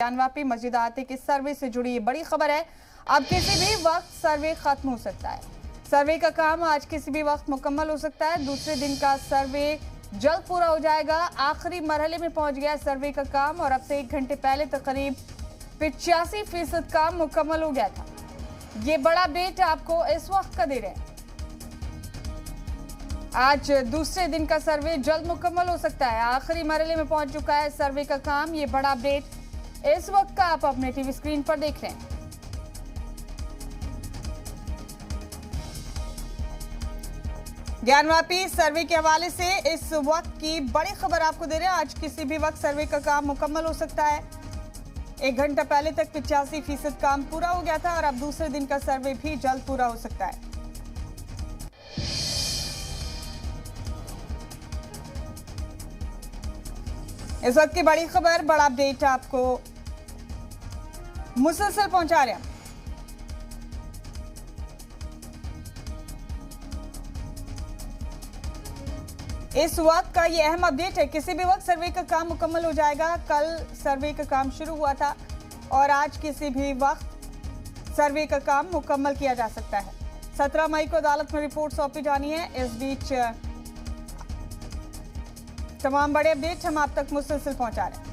ज्ञानवापी मस्जिद आते की सर्वे से जुड़ी ये बड़ी खबर है। अब किसी भी वक्त सर्वे खत्म हो सकता है। सर्वे का काम आज किसी भी वक्त मुकम्मल हो सकता है। दूसरे दिन का सर्वे जल्द पूरा हो जाएगा। आखिरी मरहले में पहुंच गया सर्वे का काम और अब से 1 घंटे पहले करीब 85% काम मुकम्मल हो गया था। ये बड़ा अपडेट आपको इस वक्त का दे रहे हैं। आज दूसरे दिन का सर्वे जल्द मुकम्मल हो सकता है। आखिरी मरहले में पहुंच चुका है सर्वे का काम। ये बड़ा अपडेट इस वक्त का आप अपने टीवी स्क्रीन पर देख रहे हैं। ज्ञानवापी सर्वे के हवाले से इस वक्त की बड़ी खबर आपको दे रहे हैं। आज किसी भी वक्त सर्वे का काम मुकम्मल हो सकता है। 1 घंटा पहले तक 85% काम पूरा हो गया था और अब दूसरे दिन का सर्वे भी जल्द पूरा हो सकता है। इस वक्त की बड़ी खबर, बड़ा अपडेट आपको मुसलसल पहुंचा रहे हैं। इस वक्त का ये अहम अपडेट है। किसी भी वक्त सर्वे का काम मुकम्मल हो जाएगा। कल सर्वे का काम शुरू हुआ था और आज किसी भी वक्त सर्वे का काम मुकम्मल किया जा सकता है। 17 मई को अदालत में रिपोर्ट सौंपी जानी है। इस बीच तमाम बड़े अपडेट हम आप तक मुसलसल पहुंचा रहे हैं।